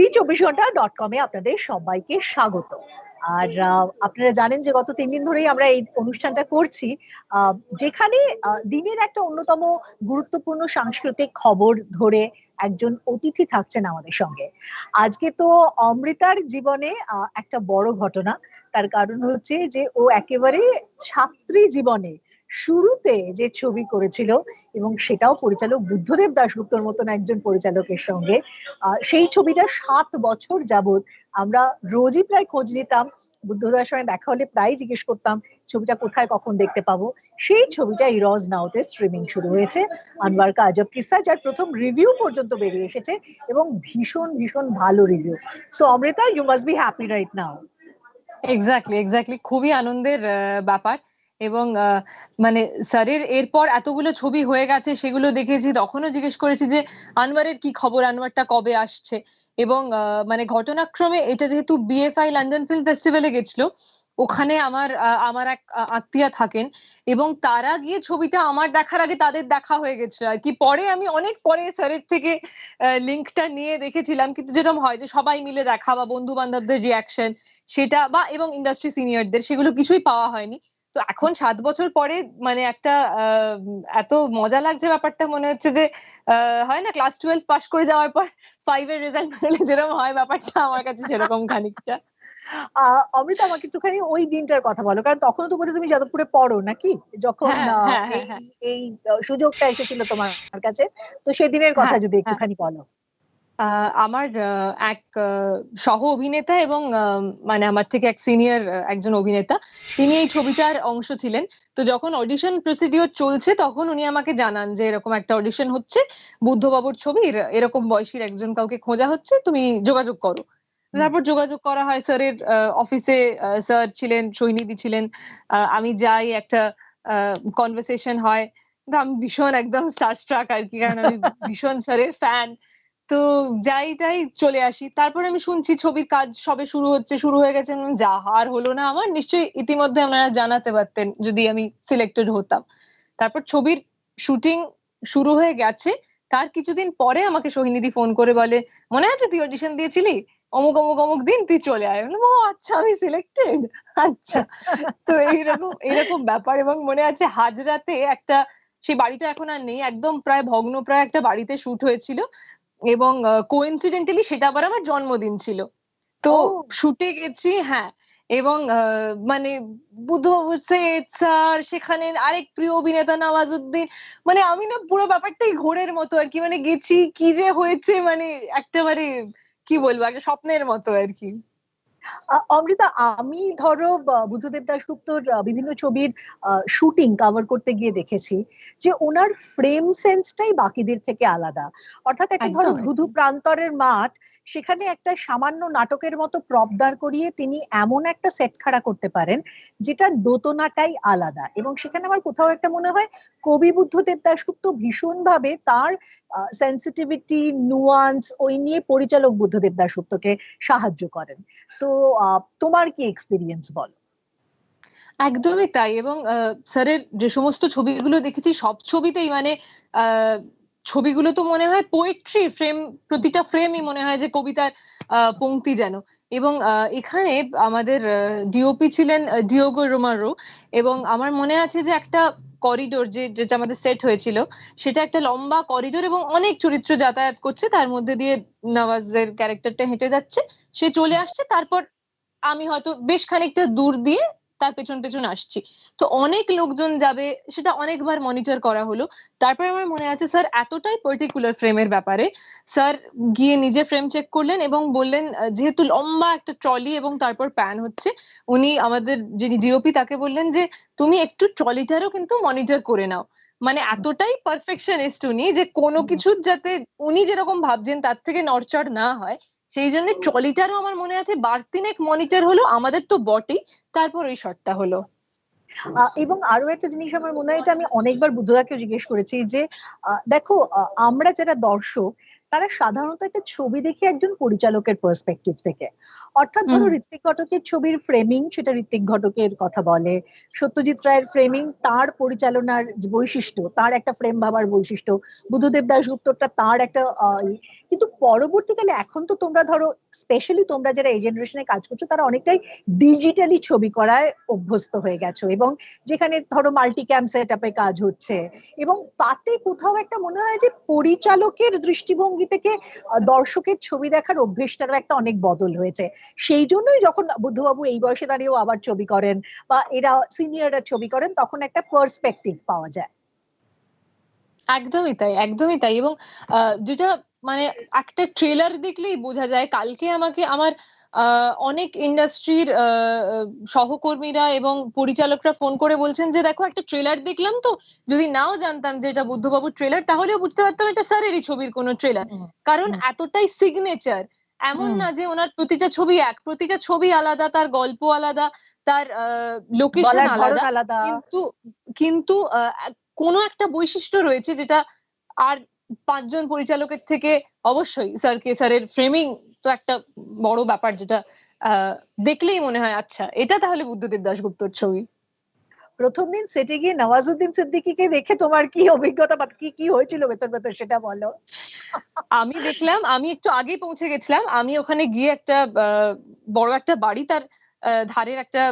জি24ঘন্টা.com আপনাদের সবাইকে স্বাগত। আর আপনারা জানেন যে গত ৩ দিন ধরেই আমরা এই অনুষ্ঠানটা করছি। যেখানে দিনের একটা অন্যতম গুরুত্বপূর্ণ সাংস্কৃতিক খবর ধরে একজন অতিথি থাকছেন আমাদের সঙ্গে। আজকে তো অমৃতার জীবনে একটা বড় ঘটনা। তার কারণ হচ্ছে যে ও একেবারে ছাত্রী জীবনে শুরুতে যে ছবি করেছিল এবং সেটাও পরিচালক বুদ্ধদেব দাশগুপ্তর মতন একজন পরিচালকের সঙ্গে, সেই ছবিটা ৭ বছর যাবৎ আমরা রোজই প্রায় খোঁজ নিতাম। বুদ্ধদার সঙ্গে দেখা হলে প্রায় জিজ্ঞেস করতাম ছবিটা কোথায় কখন দেখতে পাবো। সেই ছবিটা ইরজ নাউতে স্ট্রিমিং শুরু হয়েছে, আনোয়ার কা আজব কিসসা, যার প্রথম রিভিউ পর্যন্ত বেরিয়ে এসেছে এবং ভীষণ ভীষণ ভালো review. So Amrita, you must be happy right now. Exactly খুবই আনন্দের ব্যাপার। এবং মানে স্যারের এরপর এতগুলো ছবি হয়ে গেছে, সেগুলো দেখেছি, তখনও জিজ্ঞেস করেছি যে আনোয়ারের কি খবর, আনোয়ারটা কবে আসছে। এবং মানে ঘটনাক্রমে এটা যেহেতু বিএফআই লন্ডন ফিল্ম ফেস্টিভ্যালে গেছিল, ওখানে আমার এক আত্মীয়া থাকেন এবং তারা গিয়ে ছবিটা আমার দেখার আগে তাদের দেখা হয়ে গেছিল আর কি। পরে আমি অনেক পরে স্যারের থেকে লিঙ্কটা নিয়ে দেখেছিলাম, কিন্তু যেরকম হয় যে সবাই মিলে দেখা বা বন্ধু বান্ধবদের রিয়াকশন সেটা বা এবং ইন্ডাস্ট্রি সিনিয়রদের, সেগুলো কিছুই পাওয়া হয়নি। তো এখন ৭ বছর পরে মানে একটা এত মজা লাগছে ব্যাপারটা, মনে হচ্ছে যে হয় না ক্লাস 12 পাস করে যাওয়ার পর 5 এর রেজাল্ট বেরোলে যেরকম হয়, ব্যাপারটা আমার কাছে সেরকম খানিকটা। অমৃতা, আমাকে একটুখানি ওই দিনটার কথা বলো, কারণ তখন তো বলে তুমি যাদবপুরে পড়ো নাকি, যখন হ্যাঁ হ্যাঁ হ্যাঁ এই হ্যাঁ এই সুযোগটা এসেছিল তোমার কাছে। তো সেদিনের কথা হ্যাঁ যদি হ্যাঁ একটুখানি বলো। আমার এক সহ অভিনেতা এবং মানে আমার থেকে এক সিনিয়র একজন অভিনেতা, তিনি এই ছবিটার অংশ ছিলেন। তো যখন অডিশন প্রসিডিওর চলছে, তখন উনি আমাকে জানান যে এরকম একটা অডিশন হচ্ছে, বুদ্ধবাবুর ছবির এরকম বয়সীর একজন কাউকে খোঁজা হচ্ছে, তুমি যোগাযোগ করো। তারপর যোগাযোগ করা হয় স্যারের অফিসে। স্যার ছিলেন, সৈনিধি ছিলেন। আমি যাই, একটা কনভারসেশন হয়। কিন্তু আমি ভীষণ একদম স্টারস্ট্রাক আর কি, কারণ আমি ভীষণ স্যারের ফ্যান। তো যাই চলে আসি। তারপরে আমি শুনছি ছবির কাজ সবে শুরু হয়ে গেছে। যা হার হলো না আমার, নিশ্চয়ই ইতিমধ্যে আপনারা জানাতে পারতেন যদি আমি সিলেক্টেড হতাম। তারপর ছবির শুটিং শুরু হয়ে গেছে, তার কিছুদিন পরে আমাকে সোহিনীদি ফোন করে বলে, মনে আছে তুই অডিশন দিয়েছিলি, অমুক অমুক অমুক দিন, তুই চলে আয়। ও আচ্ছা, আমি সিলেক্টেড। আচ্ছা। তো এইরকম এইরকম ব্যাপার। এবং মনে আছে হাজরাতে একটা, সেই বাড়িটা এখন আর নেই, একদম প্রায় ভগ্নপ্রায় একটা বাড়িতে শুট হয়েছিল। এবং কোইন্সিডেন্টালি সেটা আবার আমার জন্মদিন ছিল। তো ও, শুটে গেছি, হ্যাঁ। এবং মানে বুদ্ধবাবু সেট, স্যার, সেখানে আরেক প্রিয় অভিনেতা নওয়াজুদ্দিন, মানে আমি না পুরো ব্যাপারটাই ঘোরের মতো আর কি। মানে গেছি, কি যে হয়েছে, মানে একেবারে কি বলবো, একটা স্বপ্নের মতো আর কি। অমৃতা, আমি ধরো বুদ্ধদেব দাশগুপ্তর বিভিন্ন ছবির শুটিং কভার করতে গিয়ে দেখেছি যে ওনার ফ্রেম সেন্সটাই বাকিদের থেকে আলাদা। অর্থাৎ একটা ধরো একদম ধুধু একদম প্রান্তরের মাঠ, সেখানে একটা সামান্য নাটকের মতো প্রপ দাঁড় করিয়ে তিনি এমন একটা সেট খাড়া করতে পারেন যেটার দোতনাটাই আলাদা। এবং সেখানে আমার কোথাও একটা মনে হয় কবি বুদ্ধদেব দাশগুপ্ত ভীষণভাবে তার সেন্সিটিভিটি, নুয়ান্স ওই নিয়ে পরিচালক বুদ্ধদেব দাশগুপ্তকে সাহায্য করেন। তো তোমার কি এক্সপিরিয়েন্স বলো। একদমই তাই। এবং স্যারের যে সমস্ত ছবিগুলো দেখেছি, সব ছবিতেই মানে আহ ছবিগুলো তো মনে হয় পোয়েট্রি ফ্রেম, প্রতিটা ফ্রেমই মনে হয় যে কবিতার পংক্তি যেন। এবং এখানে আমাদের ডিওপি ছিলেন ডিওগো রোমারো। এবং আমার মনে আছে যে একটা করিডোর, যেটা আমাদের সেট হয়েছিল, সেটা একটা লম্বা করিডোর এবং অনেক চরিত্র যাতায়াত করছে, তার মধ্যে দিয়ে নওয়াজের ক্যারেক্টারটা হেঁটে যাচ্ছে, সে চলে আসছে, তারপর আমি হয়তো বেশ খানিকটা দূর দিয়ে তার পেছন পেছন আসছি। তো অনেক লোকজন যাবে, সেটা অনেকবার মনিটর করা হলো। তারপরে আমার মনে আছে স্যার এতটাই পার্টিকুলার ফ্রেমের ব্যাপারে, স্যার গিয়ে নিজে ফ্রেম চেক করলেন এবং বললেন, যেহেতু লম্বা একটা ট্রলি এবং তারপর প্যান হচ্ছে, উনি আমাদের যিনি ডিওপি তাকে বললেন যে তুমি একটু ট্রলিটারও কিন্তু মনিটর করে নাও। মানে এতটাই পারফেকশনিস্ট উনি, যে কোনো কিছুর যাতে উনি যেরকম ভাবছেন তার থেকে নড়চড় না হয়, সেই জন্য ট্রলিটারও আমার মনে আছে বাড়তিনেক মনিটর হলো, আমাদের তো বটেই, তারপর ওই শটটা হলো। এবং আরো একটা জিনিস আমার মনে হয়, এটা আমি অনেকবার বুদ্ধদাকে জিজ্ঞেস করেছি যে দেখো, আমরা যারা দর্শক তারা সাধারণত একটা ছবি দেখে একজন পরিচালকের পার্সপেক্টিভ থেকে, অর্থাৎ ধরো হুম ঋত্বিক ঘটকের ছবির ফ্রেমিং সেটা ঋত্বিক ঘটকের কথা বলে, সত্যজিৎ রায়ের ফ্রেমিং তার পরিচালনার যে বৈশিষ্ট্য, তার একটা ফ্রেম ভাবার বৈশিষ্ট্য, বুদ্ধদেব দাশগুপ্তটা তার একটা কিন্তু পরবর্তীকালে এখন তো তোমরা ধরো স্পেশালি তোমরা যারা এই জেনারেশনে কাজ করছো তারা অনেকটাই ডিজিটালি ছবি করায় অভ্যস্ত হয়ে গেছো, এবং যেখানে ধরো মাল্টি ক্যাম সেট আপে কাজ হচ্ছে, এবং তাতে কোথাও একটা মনে হয় যে পরিচালকের দৃষ্টিভঙ্গি থেকে দর্শকের ছবি দেখার অভ্যেসটারও একটা অনেক বদল হয়েছে। সেই জন্যই যখন বুদ্ধবাবু এই বয়সে দাঁড়িয়েও আবার ছবি করেন বা এরা সিনিয়ররা ছবি করেন তখন একটা পার্সপেক্টিভ পাওয়া যায়। একদমই তাই, একদমই তাই। এবং যেটা মানে একটা ট্রেলার দেখলেই বোঝা যায়। কালকে আমাকে আমার অনেক ইন্ডাস্ট্রির সহকর্মীরা এবং পরিচালকরা ফোন করে বলছেন যে দেখো একটা ট্রেলার দেখলাম, তো যদি নাও জানতাম যে এটা বুদ্ধবাবুর ট্রেলার তাহলেও বুঝতে পারতাম এটা স্যারেরই ছবির কোনো ট্রেলার। হুম কারণ হুম এতটাই সিগনেচার। এমন হুম না যে ওনার প্রতিটা ছবি এক, প্রতিটা ছবি আলাদা, তার গল্প আলাদা, তার লোকেশন বলার ধরন আলাদা। আলাদা। কিন্তু কিন্তু কোনো একটা বৈশিষ্ট্য রয়েছে যেটা আর পাঁচজন পরিচালকের থেকে অবশ্যই স্যারের ফ্রেমিং তো একটা বড় ব্যাপার, যেটা দেখলেই মনে হয় আচ্ছা এটা তাহলে বুদ্ধদেব দাশগুপ্তর ছবি। প্রথম দিন সেটে গিয়ে নওয়াজুদ্দিন সিদ্দিকীকে দেখে তোমার কি অভিজ্ঞতা বা কি কি হয়েছিল ভেতর ভেতর সেটা বলো। আমি দেখলাম, আমি একটু আগেই পৌঁছে গেছিলাম। আমি ওখানে গিয়ে একটা বড় একটা বাড়ি, তার ধারের একটা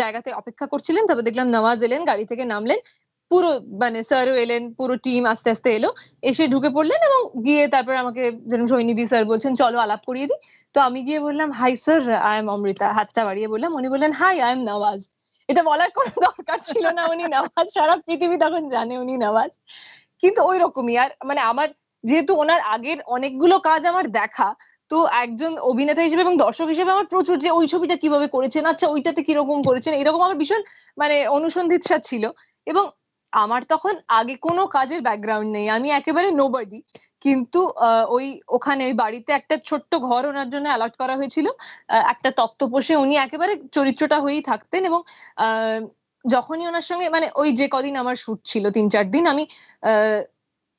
জায়গাতে অপেক্ষা করছিলেন। তারপর দেখলাম নওয়াজ এলেন, গাড়ি থেকে নামলেন। পুরো মানে স্যারও এলেন, পুরো টিম আস্তে আস্তে এলো, এসে ঢুকে পড়লেন এবং গিয়ে তারপর আমাকে যেরকম সৈনিধি স্যার বলছেন চলো আলাপ করিয়ে দিই। তো আমি গিয়ে বললাম hi sir, I am Amrita, হাতটা বাড়িয়ে বললাম। উনি বললেন হাই, আই এম নওয়াজ। এটা বলার কোনো দরকার ছিল না উনি নওয়াজ, সারা পৃথিবী তখন জানে উনি নওয়াজ। কিন্তু ওই রকমই। আর মানে আমার যেহেতু ওনার আগের অনেকগুলো কাজ আমার দেখা, তো একজন অভিনেতা হিসেবে এবং দর্শক হিসেবে আমার প্রচুর যে ওই ছবিটা কিভাবে করেছেন, আচ্ছা ওইটাতে কিরকম করেছেন, এরকম আমার ভীষণ মানে অনুসন্ধিৎসা ছিল। এবং আমার তখন আগে কোনো কাজের ব্যাকগ্রাউন্ড নেই, আমি একেবারে নোবডি। কিন্তু ওই ওখানে ওই বাড়িতে একটা ছোট্ট ঘর ওনার জন্য অ্যালট করা হয়েছিল। একটা তক্তপোষে উনি একেবারে চরিত্রটা হয়েই থাকতেন। এবং আহ যখনই ওনার সঙ্গে মানে ওই যে কদিন আমার শুট ছিল 3-4 দিন, আমি আহ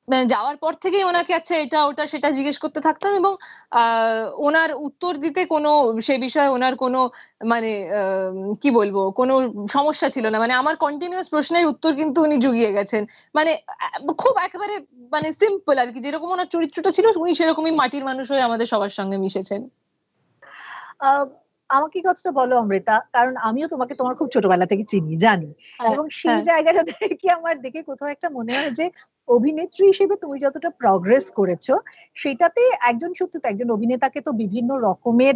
মানে যাওয়ার পর থেকেই ওনাকে আচ্ছা এটা ওটা সেটা জিজ্ঞেস করতে থাকতাম। এবং ওনার উত্তর দিতে কোনো সে বিষয়ে ওনার কোনো মানে কি বলবো কোনো সমস্যা ছিল না। মানে আমার কন্টিনিউয়াস প্রশ্নের উত্তর কিন্তু উনি জুগিয়ে গেছেন। মানে খুব একেবারে মানে সিম্পল আর কি, যেরকম ওনার চরিত্রটা ছিল উনি সেরকমই মাটির মানুষ হয়ে আমাদের সবার সঙ্গে মিশেছেন। আহ, আমাকে এই কথাটা বলো অমৃতা, কারণ আমিও তোমাকে তোমার খুব ছোটবেলা থেকে চিনি জানি, হ্যাঁ, এবং সেই হ্যাঁ, জায়গাটা থেকে আমার দেখে কোথাও একটা মনে হয় যে অভিনেত্রী হিসেবে তুমি যতটা প্রগ্রেস করেছো সেটাতে একজন সত্যি তো একজন অভিনেতাকে তো বিভিন্ন রকমের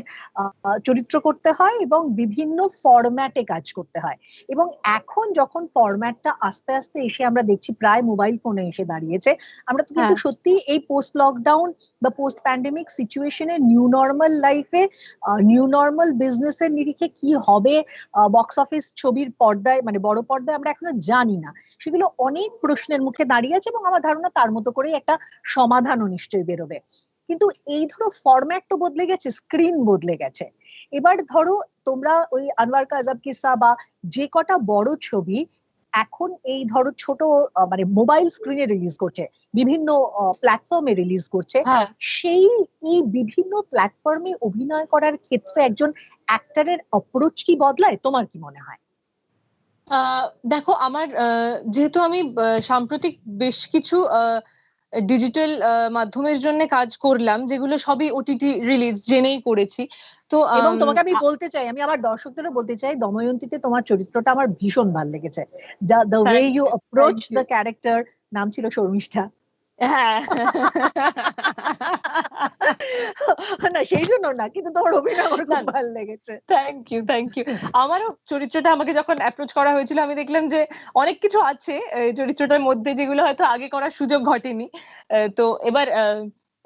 চরিত্র করতে হয় এবং বিভিন্ন ফরম্যাটে কাজ করতে হয়, এবং এখন যখন ফরম্যাটটা আস্তে আস্তে এসে আমরা দেখছি প্রায় মোবাইল ফোনে এসে দাঁড়িয়েছে, আমরা তো কিন্তু হ্যাঁ, সত্যি এই পোস্ট লকডাউন বা পোস্ট প্যান্ডেমিক সিচুয়েশনে নিউ নর্মাল লাইফে নিউ নর্মাল বিজনেসের নিরিখে কি হবে বক্স অফিস ছবির পর্দায় মানে বড় পর্দায় আমরা এখনো জানি না, সেগুলো অনেক প্রশ্নের মুখে দাঁড়িয়ে আছে, এবং আমার ধারণা তার মতো করেই একটা সমাধানও নিশ্চয়ই বেরোবে। কিন্তু এই ধরো ফরম্যাট তো বদলে গেছে, স্ক্রিন বদলে গেছে। এবার ধরো তোমরা ওই আনোয়ার কাজাব কিসা বা যে কটা বড় ছবি এখন এই ধরো ছোট মানে মোবাইল স্ক্রিনে রিলিজ করছে, বিভিন্ন প্ল্যাটফর্মে রিলিজ করছে, হ্যাঁ। সেই এই বিভিন্ন প্ল্যাটফর্মে অভিনয় করার ক্ষেত্রে একজন অ্যাক্টরের অ্যাপ্রোচ কি বদলায়, তোমার কি মনে হয়? আহ দেখো আমার যেহেতু আমি সাম্প্রতিক বেশ কিছু ডিজিটাল মাধ্যমের জন্য কাজ করলাম, যেগুলো সবই ওটিটি রিলিজ জেনেই করেছি। তো এবং তোমাকে আমি বলতে চাই, আমি আমার দর্শকদেরও বলতে চাই, দময়ন্তীতে তোমার চরিত্রটা আমার ভীষণ ভালো লেগেছে, যা the way thank you you, approach thank you. The character. নাম ছিল শর্মিষ্ঠা। হ্যাঁ। না সেই জন্য না, কিন্তু তোমার অভিনয় আমার না, খুব ভালো লেগেছে। Thank you, thank you. আমারও চরিত্রটা আমাকে যখন অ্যাপ্রোচ করা হয়েছিল আমি দেখলাম যে অনেক কিছু আছে এই চরিত্রটার মধ্যে যেগুলো হয়তো আগে করার সুযোগ ঘটেনি। তো এবার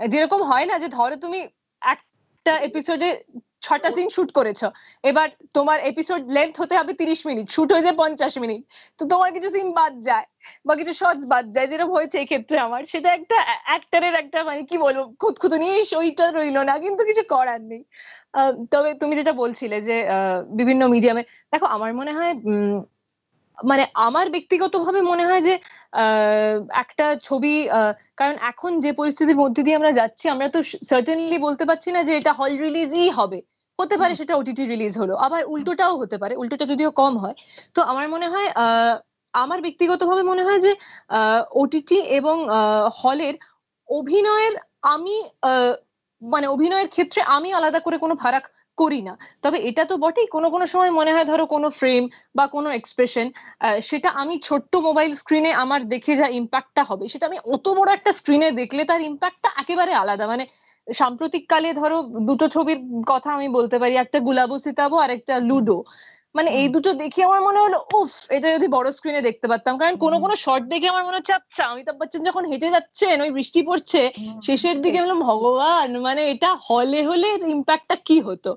যেরকম হয় না যে ধরো তুমি একটা এপিসোডে 6টা সিন শুট করেছো, এবার তোমার এপিসোড লেন্থ হতে হবে 30 মিনিট, শুট হয়ে যায় 50 মিনিট। তো তোমার কিছু সিন বাদ যায় বা কিছু শর্টস বাদ যায়, যেরকম হয়েছে এই ক্ষেত্রে আমার, সেটা একটা অ্যাক্টরের একটা মানে কি বলবো খুঁতখুঁতুনি, ওইটা রইলো না, কিন্তু কিছু করার নেই। তবে তুমি যেটা বলছিলে যে বিভিন্ন মিডিয়ামে, দেখো আমার মনে হয় মানে আমার ব্যক্তিগতভাবে মনে হয় যে একটা ছবি, কারণ এখন যে পরিস্থিতির মধ্যে দিয়ে আমরা যাচ্ছি, আমরা তো সার্টেনলি বলতে পারছি না যে এটা হল রিলিজই হবে। হতে পারে হুম, সেটা ওটিটি রিলিজ হলো, আবার হুম, উল্টোটাও হতে পারে, উল্টোটা যদিও কম হয়। তো আমার মনে হয় আমার ব্যক্তিগতভাবে মনে হয় যে ওটিটি এবং হলের অভিনয়ের, আমি আহ, মানে অভিনয়ের ক্ষেত্রে আমি আলাদা করে কোনো ফারাক করি না। তবে এটা তো বটেই, কোনো কোনো সময় মনে হয় ধরো কোনো ফ্রেম বা কোনো এক্সপ্রেশন, সেটা আমি ছোট্ট মোবাইল স্ক্রিনে আমার দেখে যা ইম্প্যাক্টটা হবে, সেটা আমি অত বড় একটা স্ক্রিনে দেখলে তার ইম্প্যাক্টটা একেবারে আলাদা। মানে সাম্প্রতিক কালে ধরো দুটো ছবির কথা আমি বলতে পারি, একটা গুলাবো সিতাবো আর একটা হুম, লুডো। মানে হুম, এই দুটো দেখে আমার মনে হলো উফ, এটা যদি বড় স্ক্রিনে দেখতে পারতাম। কারণ কোনো হুম, কোনো শট দেখে আমার মনে হচ্ছে আচ্ছা অমিতাভ বচ্চন যখন হেঁটে যাচ্ছেন, ওই বৃষ্টি পড়ছে হুম, শেষের দিকে, ঠিক। বললাম ভগবান, মানে এটা হলে হলে ইম্প্যাক্টটা কি হতো।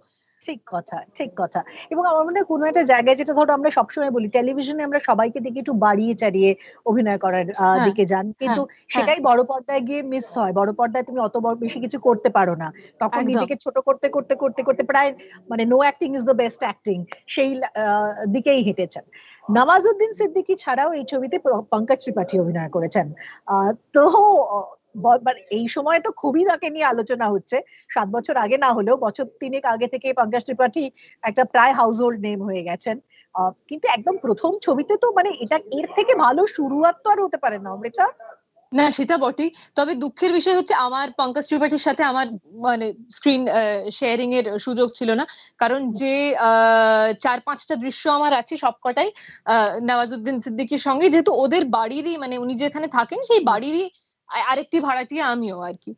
ঠিক কথা, ঠিক কথা। এবং আমার মনে হয় কোনো একটা জায়গায়, যেটা ধরো আমরা সবসময় বলি, টেলিভিশনে আমরা সবাইকে দেখি একটু বাড়িয়ে চাড়িয়ে অভিনয় করার হ্যাঁ, দিকে যান, হ্যাঁ, কিন্তু হ্যাঁ, সেটাই বড় পর্দায় গিয়ে মিস হয়। বড় পর্দায় তুমি অত বড় বেশি কিছু করতে পারো না, তখন একদম। নিজেকে ছোট করতে করতে করতে করতে প্রায় মানে no acting is the best acting, সেই দিকেই হেঁটেছেন। নওয়াজুদ্দিন সিদ্দিকী ছাড়াও এই ছবিতে পঙ্কজ ত্রিপাঠী অভিনয় করেছেন। তো মানে এই সময় তো খুবই তাকে নিয়ে আলোচনা হচ্ছে। 7 বছর আগে না হলেও বছর তিনেক আগে থেকে পঙ্কজ ত্রিপাঠী একটা প্রায় হাউস হোল্ড নেম হয়ে গেছেন। কিন্তু একদম প্রথম ছবিতে তো মানে এটা, এর থেকে ভালো শুরুয়াত তো আর হতে পারে না অমৃতা। না সেটা বটেই। তবে দুঃখের বিষয় হচ্ছে আমার পঙ্কজ ত্রিপাঠীর সাথে আমার মানে স্ক্রিন শেয়ারিং এর সুযোগ ছিল না। কারণ যে 4-5টা দৃশ্য আমার আছে সবকটাই নওয়াজুদ্দিন সিদ্দিকীর সঙ্গে, যেহেতু ওদের বাড়িরই, মানে উনি যেখানে থাকেন সেই বাড়িরই আরেকটি ভাড়াটিয়া আমিও আর কি।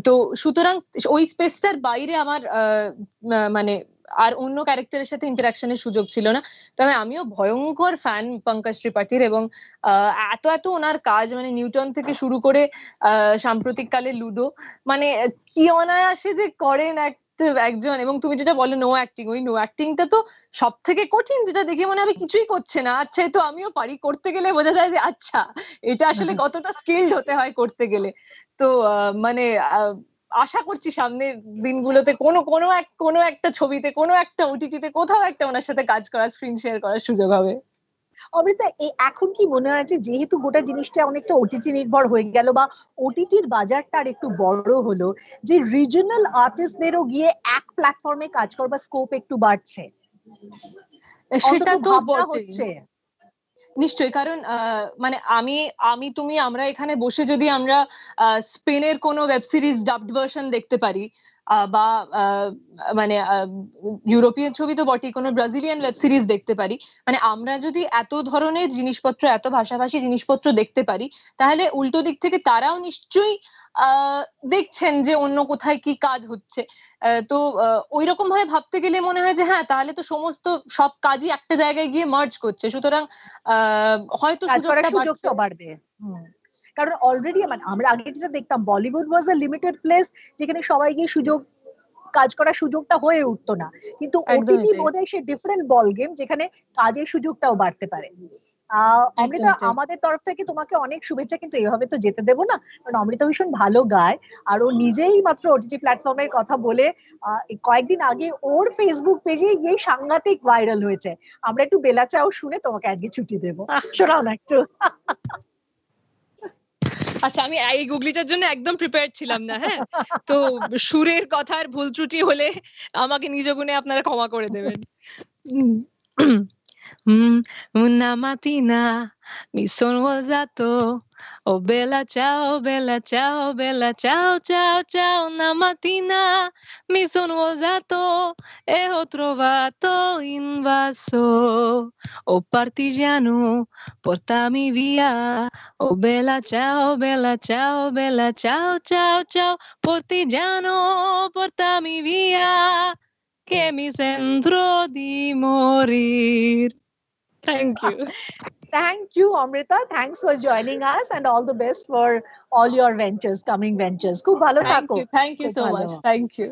তো সুতরাং ওই স্পেসটার বাইরে আমার মানে আর অন্য ক্যারেক্টারের সাথে ইন্টারাকশনের সুযোগ ছিল না। তবে আমিও ভয়ঙ্কর ফ্যান পঙ্কজ ত্রিপাঠীর, এবং এত এত ওনার কাজ, মানে নিউটন থেকে শুরু করে সাম্প্রতিক কালে লুডো, মানে কি অনায়াসে যে করেন একজন। এবং তুমি যেটা বলে নো অ্যাক্টিং, ওই নো অ্যাক্টিংটা তো সব থেকে কঠিন, যেটা দেখে মনে হবে কিছুই করছে না, আচ্ছা এ তো আমিও পারি। করতে গেলে বোঝা যায় যে আচ্ছা এটা আসলে কতটা স্কিলড হতে হয় করতে গেলে। তো মানে আহ, আশা করছি সামনের দিনগুলোতে কোনো একটা ছবিতে, কোনো একটা ওটিটিতে, কোথাও একটা ওনার সাথে কাজ করার, স্ক্রিন শেয়ার করার সুযোগ হবে। অমৃতা, এখন কি মনে হয় যে যেহেতু গোটা জিনিসটা অনেকটা ওটিটি নির্ভর হয়ে গেল, বা ওটিটির বাজারটা আর একটু বড় হলো, যে রিজনাল আর্টিস্টদেরও গিয়ে এক প্ল্যাটফর্মে কাজ করবার স্কোপ একটু বাড়ছে, অন্তত সেটা তো ভাবনা বটেই। হচ্ছে? নিশ্চয়ই, কারণ মানে আমি আমি তুমি আমরা এখানে বসে যদি আমরা স্পেনের কোনো ওয়েব সিরিজ ডাবড ভার্সন দেখতে পারি, বা মানে ইউরোপিয়ান ছবি তো বটেই, কোনো ব্রাজিলিয়ান ওয়েব সিরিজ দেখতে পারি, মানে আমরা যদি এত ধরনের জিনিসপত্র, এত ভাষাভাষী জিনিসপত্র দেখতে পারি, তাহলে উল্টো দিক থেকে তারাও নিশ্চয়ই আহ দেখছেন যে অন্য কোথায় কি কাজ হচ্ছে। তো ওইরকম ভাবে ভাবতে গেলে মনে হয় যে হ্যাঁ, তাহলে তো সমস্ত সব কাজই একটা জায়গায় গিয়ে মার্জ করছে, সুতরাং হয়তো কাজ করার সুযোগটা বাড়ছে। সুযোগটাও বাড়বে। হুম। কারণ অলরেডি মানে আমরা আগে যেটা দেখতাম, বলিউড ওয়াজ আ লিমিটেড প্লেস, যেখানে সবাই গিয়ে কাজ করার সুযোগটা হয়ে উঠতো না। কিন্তু একদমই ওটিটি তাই, বোধহয় সে ডিফারেন্ট বল গেম, যেখানে কাজের সুযোগটাও বাড়তে পারে। অমৃতা, একদমই তাই। আমাদের তরফ থেকে তোমাকে অনেক শুভেচ্ছা, কিন্তু এভাবে তো যেতে দেবো না, কারণ অমৃতা ভীষণ ভালো গায়। আর ও নিজেই মাত্র ওটিটি প্ল্যাটফর্মের কথা বলে এই কয়েকদিন আগে ওর ফেসবুক পেজে গিয়ে সাংঘাতিক ভাইরাল হয়েছে। আমরা একটু বেলা চাও শুনে তোমাকে আজকে ছুটি দেবো, শোনাও না একটু। আচ্ছা, আমি এই গুগলিটার জন্য একদম প্রিপেয়ার ছিলাম না। হ্যাঁ, তো সুরের কথার ভুল ত্রুটি হলে আমাকে নিজ গুণে আপনারা ক্ষমা করে দেবেন। উম, Una mattina mi sono alzato, oh bella ciao, bella ciao, ciao, ciao. Una mattina mi sono alzato e ho trovato invaso, oh partigiano, portami via, oh bella ciao, bella ciao, ciao, ciao, partigiano, portami via, che mi sento di morir. Thank you. Thank you, Amrita. Thanks for joining us, and all the best for all your ventures, coming ventures. খুব ভালো থাকো। Thank you খুব so ভালো। much. Thank you.